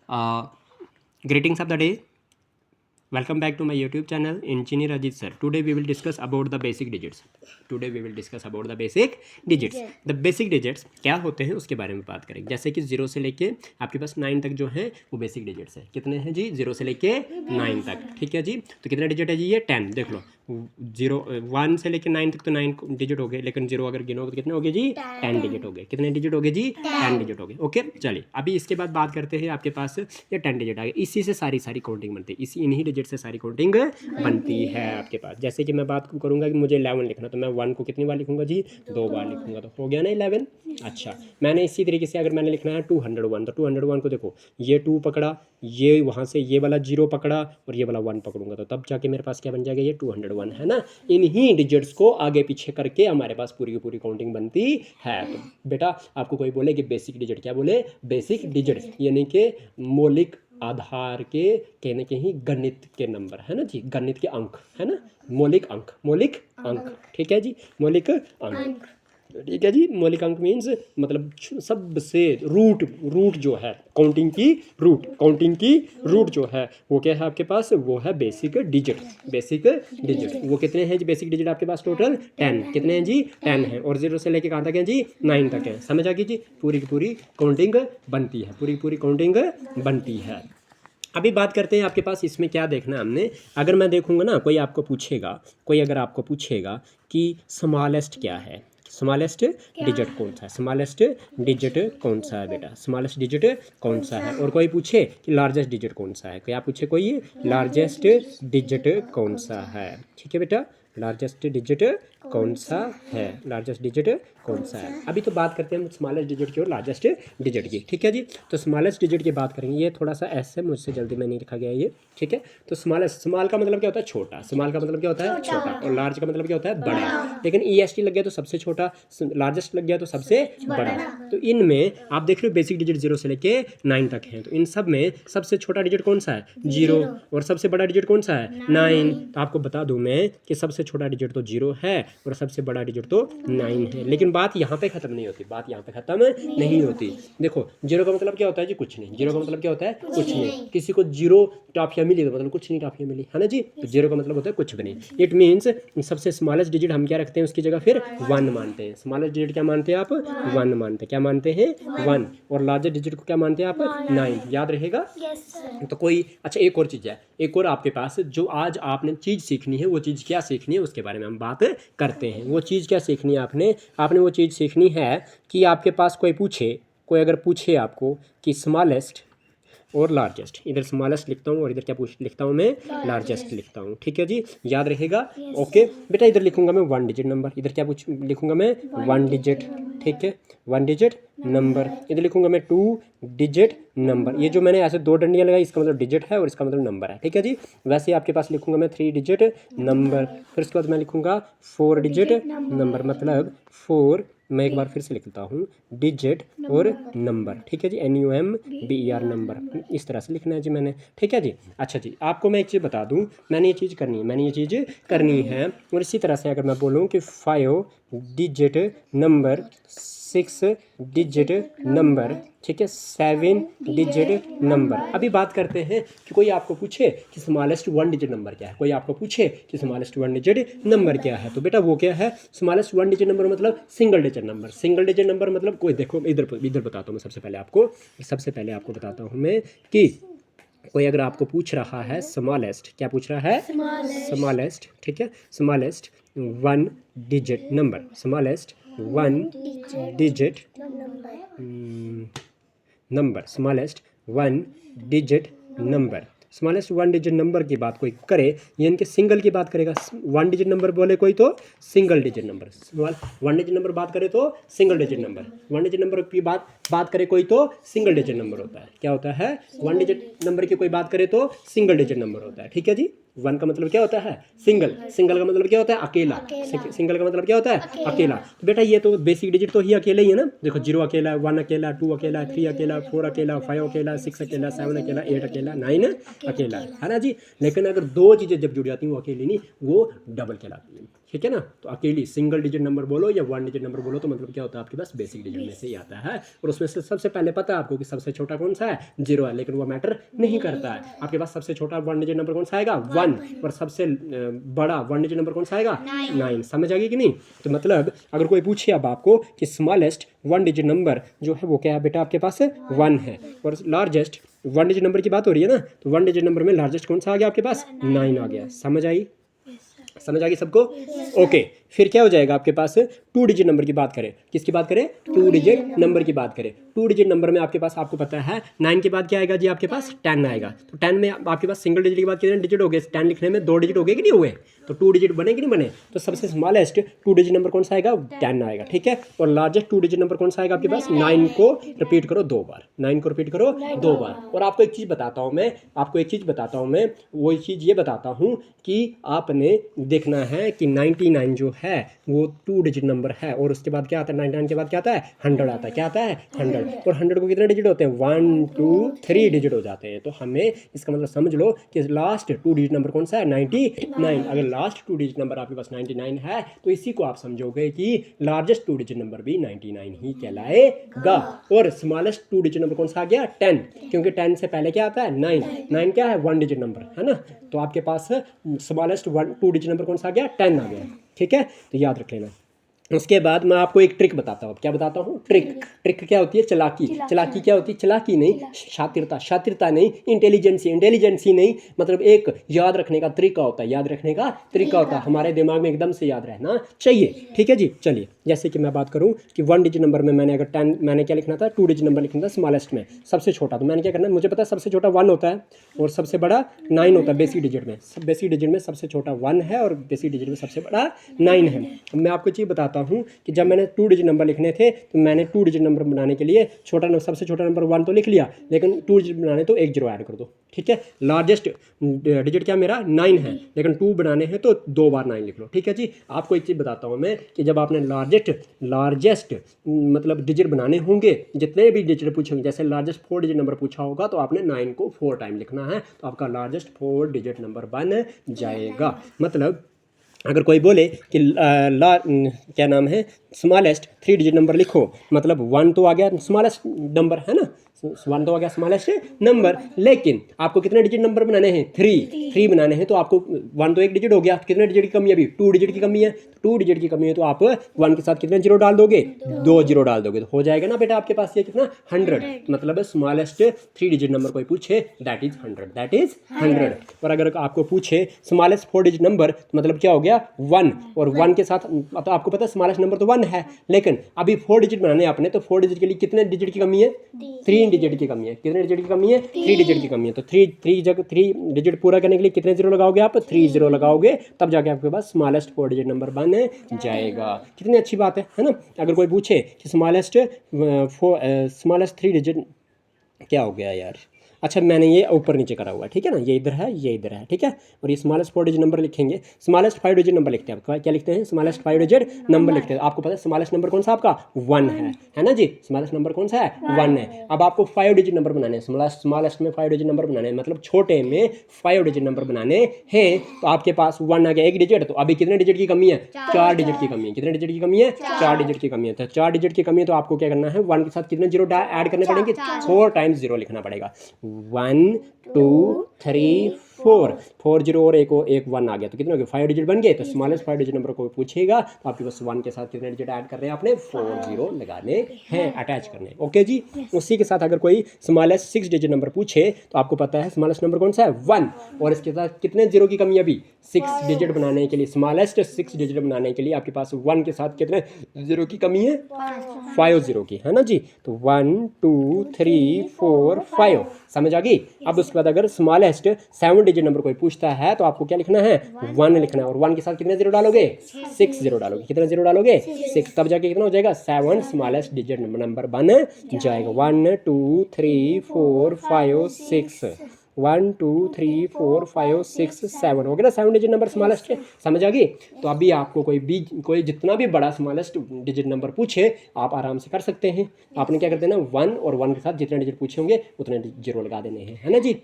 Greetings of the day. Welcome back to my YouTube channel, Engineer Ajit Sir. Today we will discuss about the basic digits. The basic digits क्या होते हैं उसके बारे में बात करेंगे. जैसे कि 0 से लेके आपके पास 9 तक जो है वो बेसिक डिजिट्स है. कितने हैं जी? 0 से लेके 9 तक. ठीक है जी. तो कितने डिजिट है जी? ये 10. देख लो, 1 से लेके 9 तक तो 9 डिजिट हो गए, लेकिन 0 अगर गिनोगे तो कितने हो गए जी? 10 डिजिट हो गए. कितने डिजिट हो गए जी? 10 डिजिट हो गए. ओके, चलिए अभी इसके बाद बात करते हैं. आपके पास ये 10 डिजिट आ गए. इसी से सारी काउंटिंग बनती है. इन्हीं डिजिट से सारी काउंटिंग बनती है आपके पास. जैसे कि मैं बात करूंगा कि मुझे 11 लिखना, तो मैं 1 को कितनी बार लिखूंगा जी? 2 बार लिखूंगा. तो हो गया ना 11. अच्छा, मैंने इसी तरीके से अगर मैंने लिखना है 201, तो 201 को देखो, ये 2 पकड़ा, ये वहाँ से ये वाला 0 पकड़ा और ये वाला 1 पकड़ूंगा, तो तब जाके मेरे पास क्या बन जाएगा? ये 201 है ना. इन्हीं डिजिट्स को आगे पीछे करके हमारे पास पूरी की पूरी काउंटिंग बनती है. तो बेटा आपको कोई बोले कि बेसिक डिजिट, क्या बोले? बेसिक डिजिट्स, यानी कि मौलिक आधार के कहने के ही गणित के नंबर है ना जी, गणित के अंक है ना, मौलिक अंक. ठीक है जी, मौलिक अंक. ठीक है जी. मौलिक अंक मीन्स मतलब सबसे रूट जो है काउंटिंग की रूट जो है वो क्या है आपके पास? वो है बेसिक डिजिट. वो कितने हैं जी बेसिक डिजिट आपके पास? टोटल 10. कितने हैं जी? 10 हैं. और 0 से लेके कहाँ तक है जी? 9 तक है. समझ आ गई जी. पूरी की पूरी काउंटिंग बनती है. पूरी काउंटिंग बनती है. अभी बात करते हैं आपके पास इसमें क्या देखना है हमने. अगर मैं देखूंगा ना, कोई अगर आपको पूछेगा कि स्मॉलेस्ट क्या है, स्मॉलेस्ट डिजिट कौन सा है, स्मॉलेस्ट डिजिट कौन सा है बेटा, स्मॉलेस्ट डिजिट कौन सा है. और कोई पूछे कि लार्जेस्ट डिजिट कौन सा है, क्या पूछे कोई? लार्जेस्ट डिजिट कौन सा है. ठीक है बेटा, लार्जेस्ट डिजिट कौन सा है, लार्जेस्ट डिजिट कौन सा है. अभी तो बात करते हैं स्मॉलेस्ट डिजिट की और लार्जेस्ट डिजिट की. ठीक है जी. तो स्मॉलेस्ट डिजिट की बात करेंगे. ये थोड़ा सा ऐसे मुझसे जल्दी में नहीं लिखा गया ये. ठीक है. तो स्मॉल का मतलब क्या होता है? छोटा. स्मॉल का मतलब क्या होता है? छोटा. और लार्ज का मतलब क्या होता है? बड़ा. लेकिन EST लग गया तो सबसे छोटा, लार्जेस्ट लग गया तो सबसे बड़ा. तो इनमें आप देख रहे हो बेसिक डिजिट 0 से लेके 9 तक है. तो इन सब में सबसे छोटा डिजिट कौन सा है? 0. और सबसे बड़ा डिजिट कौन सा है? 9. तो आपको बता दूं मैं कि सबसे छोटा डिजिट तो 0 है और सबसे बड़ा डिजिट तो 9 है. लेकिन बात यहाँ पे खत्म नहीं होती. देखो, 0 का मतलब क्या होता है जी? कुछ नहीं. 0 का मतलब क्या होता है? कुछ नहीं. किसी को 0 टॉफियाँ मिली तो मतलब कुछ नहीं टॉफियाँ मिली है ना जी. तो 0 का मतलब होता है कुछ भी नहीं. इट मीन्स सबसे स्मॉलेस्ट डिजिट हम क्या रखते हैं उसकी जगह? फिर 1 मानते हैं. स्मॉलेस्ट डिजिट क्या मानते हैं आप? 1 मानते हैं. क्या मानते हैं? 1. और लार्जेस्ट डिजिट को क्या मानते हैं आप? 9. याद रहेगा. तो कोई अच्छा एक और चीज़ है, एक और आपके पास जो आज आपने चीज़ सीखनी है, वो चीज़ क्या सीखनी है उसके बारे में हम बात करते हैं. वो चीज़ क्या सीखनी है आपने वो चीज़ सीखनी है कि आपके पास कोई अगर पूछे आपको कि स्मॉलेस्ट और लार्जेस्ट, इधर स्मॉलेस्ट लिखता हूँ और इधर क्या लिखता हूँ मैं? लार्जेस्ट लिखता हूँ. ठीक है जी, याद रहेगा. ओके बेटा, इधर लिखूंगा मैं 1 डिजिट नंबर, इधर क्या लिखूंगा मैं? 1 डिजिट. ठीक है, 1 डिजिट नंबर. इधर लिखूंगा मैं 2 डिजिट नंबर. ये जो मैंने ऐसे 2 डंडियाँ लगाई, इसका मतलब डिजिट है और इसका मतलब नंबर है. ठीक है जी. वैसे आपके पास लिखूंगा मैं 3 डिजिट नंबर. फिर उसके बाद मैं लिखूंगा 4 डिजिट नंबर, मतलब 4. मैं एक बार फिर से लिखता हूँ, डिजिट और नंबर. ठीक है जी, NUMBER नंबर. इस तरह से लिखना है जी मैंने. ठीक है जी. अच्छा जी, आपको मैं एक चीज़ बता दूँ, मैंने ये चीज़ करनी है. और इसी तरह से अगर मैं बोलूँ कि 5 डिजिट नंबर, 6 डिजिट नंबर, ठीक है, 7 डिजिट नंबर. अभी बात करते हैं कि कोई आपको पूछे कि स्मॉलेस्ट 1 डिजिट नंबर क्या है, कोई आपको पूछे कि स्मॉलेस्ट 1 डिजिट नंबर क्या है, तो बेटा वो क्या है? स्मॉलेस्ट 1 डिजिट नंबर मतलब सिंगल डिजिट नंबर मतलब कोई, देखो इधर बताता हूँ मैं. सबसे पहले आपको बताता हूँ मैं कि कोई अगर आपको पूछ रहा है स्मॉलेस्ट, क्या पूछ रहा है? स्मॉलेस्ट. ठीक है, smallest 1 digit number, smallest 1 digit number, smallest 1 digit number. Smallest 1 digit number की बात कोई करे, यानी कि सिंगल की बात करेगा. 1 डिजिट नंबर बोले कोई तो single digit number. 1 digit number बात करे तो single digit number. 1 digit number की बात करे कोई तो सिंगल डिजिट नंबर होता है. क्या होता है? 1 डिजिट नंबर की कोई बात करे तो सिंगल डिजिट नंबर होता है. ठीक है जी. 1 का मतलब क्या होता है? सिंगल का मतलब क्या होता है? अकेला. सिंगल का मतलब क्या होता है? अकेला. तो बेटा ये तो बेसिक डिजिट तो ही अकेले ही है ना. देखो, 0 अकेला, 1 अकेला, 2 अकेला, 3 अकेला, 4 अकेला, 5 अकेला, 6 अकेला, 7 अकेला, 8 अकेला, 9 अकेला है ना जी. लेकिन अगर 2 चीज़ें जब जुड़ जाती हैं वो अकेली नहीं, वो डबल कहलाती है. ठीक है ना। तो अकेली सिंगल डिजिट नंबर बोलो या 1 डिजिट नंबर बोलो तो मतलब क्या होता है आपके पास बेसिक डिजिट में से ही आता है। और उसमें से सबसे पहले पता है आपको कि सबसे छोटा कौन सा है, 0 है, लेकिन वो मैटर नहीं करता है। आपके पास सबसे छोटा 1 डिजिट नंबर कौन सा आएगा, 1, और सबसे बड़ा 1 डिजिट नंबर कौन सा आएगा, 9। समझ आ गई कि नहीं। तो मतलब अगर कोई पूछे अब आपको कि स्मॉलेस्ट 1 डिजिट नंबर जो है वो क्या है बेटा, आपके पास 1 है, और लार्जेस्ट 1 डिजिट नंबर की बात हो रही है ना, तो 1 डिजिट नंबर में लार्जेस्ट कौन सा आ गया आपके पास, 9 आ गया। समझ आई, समझ आ गई सबको। ओके, फिर क्या हो जाएगा आपके पास, 2 डिजिट नंबर की बात करें, किसकी बात करें, 2 डिजिट नंबर की बात करें। 2 डिजिट नंबर में आपके पास आपको पता है 9 के बाद क्या आएगा जी, आपके पास 10 आएगा। तो 10 में आपके पास सिंगल डिजिट की बात कितने डिजिट हो गए, 10 लिखने में 2 डिजिट हो गए कि नहीं हुए, तो 2 डिजिट बने कि नहीं बने। तो सबसे स्मॉलेस्ट 2 डिजिट नंबर कौन सा आएगा, 10 आएगा, ठीक है। और लार्जेस्ट 2 डिजिट नंबर कौन सा आएगा आपके पास, 9 को रिपीट करो 2 बार, 9 को रिपीट करो 2 बार। और आपको एक चीज़ बताता हूँ मैं, वो चीज़ ये बताता हूँ कि आपने देखना है कि 99 जो है वो 2 डिजिट नंबर है, और उसके बाद क्या आता है, 99 के बाद क्या आता है, 100 आता है। क्या आता है, 100। और 100 को कितने डिजिट होते हैं, 1 2 3 डिजिट हो जाते हैं। तो हमें इसका मतलब समझ लो कि लास्ट 2 डिजिट नंबर कौन सा है, 99। अगर लास्ट 2 डिजिट नंबर आपके पास 99 है तो इसी को आप समझोगे कि लार्जेस्ट 2 डिजिट नंबर भी 99 ही कहलाएगा। और स्मॉलेस्ट 2 डिजिट नंबर कौन सा आ गया, 10, क्योंकि 10 से पहले क्या आता है, 9। 9 क्या है, 1 डिजिट नंबर है ना। तो आपके पास स्मॉलेस्ट 2 डिजिट नंबर कौन सा आ गया, 10 आ गया, ठीक है। तो याद रख लेना। उसके बाद मैं आपको एक ट्रिक बताता हूँ। क्या बताता हूँ, ट्रिक क्या होती है, चालाकी क्या होती है, चालाकी नहीं, शातिरता नहीं, इंटेलिजेंसी नहीं, मतलब एक याद रखने का तरीका होता है, हमारे दिमाग में एकदम से याद रहना चाहिए, ठीक है जी। चलिए, जैसे कि मैं बात करूँ कि 1 डिजिट नंबर में मैंने अगर 10, मैंने क्या लिखना था, 2 डिजिट नंबर लिखना था स्मॉलेस्ट में, सबसे छोटा। तो मैंने क्या करना है, मुझे पता है सबसे छोटा 1 होता है और सबसे बड़ा 9 होता है बेसिक डिजिट में। बेसिक डिजिट में सबसे छोटा 1 है और बेसिक डिजिट में सबसे बड़ा 9 है। मैं आपको चीज़ बताता हूँ कि जब मैंने 2 डिजिट नंबर लिखने थे तो मैंने 2 डिजिट नंबर बनाने के लिए सबसे छोटा नंबर 1 तो लिख लिया, लेकिन 2 डिजिट बनाने तो 1 जीरो ऐड कर दो, ठीक है। लार्जेस्ट डिजिट क्या मेरा 9 है, लेकिन 2 बनाने हैं तो 2 बार 9 लिख लो, ठीक है जी। आपको एक चीज़ बताता हूँ मैं कि जब आपने लार्जेस्ट मतलब डिजिट बनाने होंगे, जितने भी डिजिट पूछे होंगे, जैसे लार्जेस्ट 4 डिजिट नंबर पूछा होगा तो आपने 9 को 4 टाइम लिखना है, तो आपका लार्जेस्ट 4 डिजिट नंबर बन जाएगा। मतलब अगर कोई बोले कि क्या नाम है, स्मॉलेस्ट 3 डिजिट नंबर लिखो, मतलब 1 तो आ गया स्मॉलेस्ट नंबर है ना, 1 तो आ गया स्मॉलेस्ट नंबर, लेकिन आपको कितने डिजिट नंबर बनाने हैं, 3 बनाने हैं। तो आपको 1 तो 1 डिजिट हो गया, कितने डिजिट की कमी है अभी, 2 डिजिट की कमी है। 2 डिजिट की कमी है तो आप 1 के साथ कितने जीरो डाल दोगे, 2 जीरो डाल दोगे, तो हो जाएगा ना बेटा आपके पास ये कितना, 100। मतलब स्मॉलेस्ट 3 डिजिट नंबर कोई पूछे दैट इज 100। और अगर आपको पूछे स्मॉलेस्ट 4 डिजिट नंबर, तो मतलब क्या हो गया, 1, और 1 के साथ, तो आपको पता है स्मॉलेस्ट नंबर तो 1 है, लेकिन अभी 4 डिजिट बनाने आपने, तो 4 डिजिट के लिए कितने डिजिट की कमी है, 3 डिजिट की कमी है। कितने डिजिट की कमी है, 3 डिजिट की कमी है। तो 3 डिजिट पूरा करने के लिए कितने जीरो लगाओगे आप, 3 जीरो लगाओगे, तब जाके आपके पास स्मॉलेस्ट 4 डिजिट नंबर बन जाएगा। कितनी अच्छी बात है ना। अगर कोई पूछे कि स्मॉलेस्ट 3 डिजिट क्या हो गया यार, अच्छा मैंने ये ऊपर नीचे करा हुआ है, ठीक है ना, ये इधर है ये इधर है, ठीक है। और ये स्मॉलेस्ट 4 डिजिट नंबर लिखेंगे, स्मॉलेस्ट 5 डिजिट नंबर लिखते हैं। आप क्या लिखते हैं, स्मॉलेस्ट 5 डिजिट नंबर लिखते हैं। आपको पता है स्मॉलेस्ट नंबर कौन सा आपका 1 है ना जी, स्मॉलेस्ट नंबर कौन सा है 1 है। अब आपको 5 डिजिट नंबर बनाने हैं, स्मॉलेस्ट में 5 डिजिट नंबर बनाने हैं, मतलब छोटे में 5 डिजिट नंबर बनाने हैं। तो आपके पास 1 आ गया 1 डिजिट, तो अभी कितने डिजिट की कमी है, 4 डिजिट की कमी है। कितने डिजिट की कमी है, 4 डिजिट की कमी है। तो 4 डिजिट की कमी है तो आपको क्या करना है, 1 के साथ कितने जीरो ऐड करने पड़ेंगे, 4 टाइम्स जीरो लिखना पड़ेगा। 1 2 3 4 जीरो और एक 1 आ गया, तो कितने हो गए, 5 डिजिट बन गए। तो स्मॉलेस्ट 5 डिजिट नंबर को पूछेगा तो आपके पास 1 के साथ कितने डिजिट ऐड कर रहे हैं आपने, 4 जीरो लगाने हैं, अटैच करने हैं, ओके जी। उसी के साथ अगर कोई स्मॉलेस्ट 6 डिजिट नंबर पूछे तो आपको पता है स्मॉलेस्ट नंबर कौन सा है 1, और इसके साथ कितने जीरो की कमी है अभी, 6 डिजिट बनाने के लिए, स्मॉलेस्ट 6 डिजिट बनाने के लिए आपके पास 1 के साथ कितने जीरो की कमी है, 5 जीरो की, है ना जी। तो 1 2 3 4 5, समझ आ गई। अब उसके बाद अगर स्मॉलेस्ट 7 डिजिट नंबर कोई पूछता है तो आपको क्या लिखना है, 1 लिखना है, और 1 के साथ कितने जीरो डालोगे, 6 जीरो डालोगे। कितने जीरो डालोगे, 6, तब जाके कितना हो जाएगा, 7 स्मॉलेस्ट डिजिट नंबर बन जाएगा। 1 2 3 4 5 6, 1 2 3 4 5 6 7 हो गया ना, 7 डिजिट नंबर स्मॉलेस्ट है, समझ आ गई। तो अभी आपको कोई जितना भी बड़ा स्मॉलेस्ट डिजिट नंबर पूछे आप आराम से कर सकते हैं। आपने क्या कर देना, 1 और 1 के साथ जितने डिजिट पूछे होंगे उतने जीरो लगा देने हैं, है ना जी।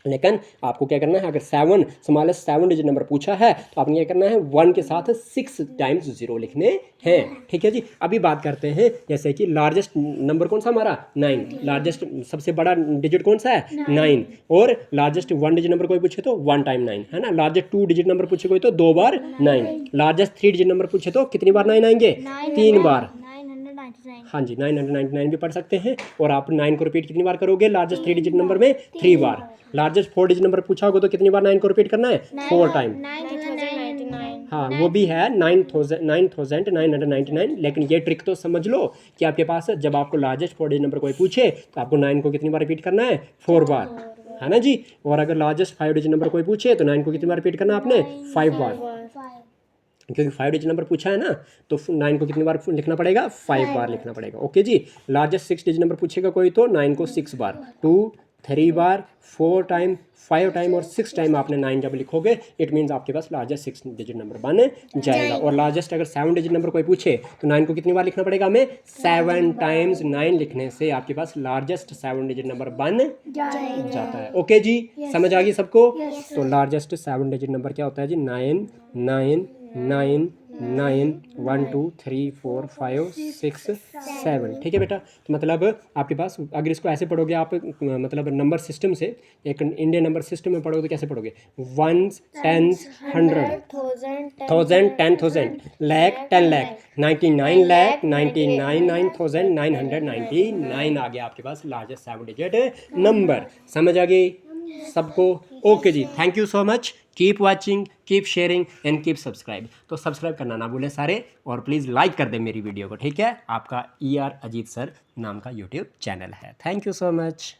लेकिन आपको क्या करना है, अगर 7 स्मॉलेस्ट 7 डिजिट नंबर पूछा है तो आपने क्या करना है, 1 के साथ 6 टाइम्स 0 लिखने हैं। ठीक है जी। अभी बात करते हैं जैसे कि लार्जेस्ट नंबर कौन सा हमारा 9, लार्जेस्ट सबसे बड़ा डिजिट कौन सा है 9, और लार्जेस्ट 1 डिजिट नंबर कोई पूछे तो 1 टाइम 9 है ना, लार्जेस्ट 2 डिजिट नंबर पूछे कोई तो 2 बार 9, लार्जेस्ट 3 डिजिट नंबर पूछे तो कितनी बार 9 आएंगे, 3 बार। हाँ जी 999 भी पढ़ सकते हैं, और आप 9 को रिपीट कितनी बार करोगे, लार्जेस्ट 3 डिजिट नंबर में 3 बार। लार्जेस्ट 4 डिजिट नंबर पूछा होगा तो कितनी बार 9 को रिपीट करना है, 4 टाइम। हाँ वो भी है 9999, लेकिन ये ट्रिक तो समझ लो कि आपके पास जब आपको लार्जेस्ट 4 डिजिट नंबर कोई पूछे तो आपको 9 को कितनी बार रिपीट करना है, 4 बार, है ना जी। और अगर लार्जेस्ट 5 डिजिट नंबर कोई पूछे तो 9 को कितनी बार रिपीट करना है आपने, 5 बार, क्योंकि 5 डिजिट नंबर पूछा है ना, तो 9 को कितनी बार लिखना पड़ेगा, 5 बार लिखना पड़ेगा। ओके जी। लार्जेस्ट 6 डिजिट नंबर पूछेगा कोई तो 9 को 6 बार, 2 3 बार, 4 टाइम, 5 टाइम और 6 टाइम आपने 9 जब लिखोगे इट मीन्स आपके पास लार्जेस्ट 6 डिजिट नंबर बन जाएगा। और लार्जेस्ट अगर 7 डिजिट नंबर कोई पूछे तो 9 को कितनी बार लिखना पड़ेगा हमें, 7 टाइम्स 9 लिखने से आपके पास लार्जेस्ट 7 डिजिट नंबर बन जाता है। ओके जी, समझ आ गई सबको। तो लार्जेस्ट 7 डिजिट नंबर क्या होता है जी, 9 9 9 9 1 2 3 4 5 6 7। ठीक है बेटा। तो मतलब आपके पास अगर इसको ऐसे पढ़ोगे आप, मतलब नंबर सिस्टम से, एक इंडियन नंबर सिस्टम में पढ़ोगे तो कैसे पढ़ोगे, 1s 10s 100 1000 10,000 लाख 10 लाख 99 लाख 99,999 आ गया आपके पास लार्जेस्ट 7 डिजिट नंबर। समझ आ गई सबको। ओके जी, thank you so much. Keep watching, keep sharing and keep subscribe. तो सब्सक्राइब करना ना भूलें सारे, और प्लीज़ लाइक कर दें मेरी वीडियो को। ठीक है, आपका ER अजीत सर नाम का यूट्यूब चैनल है। Thank you so much.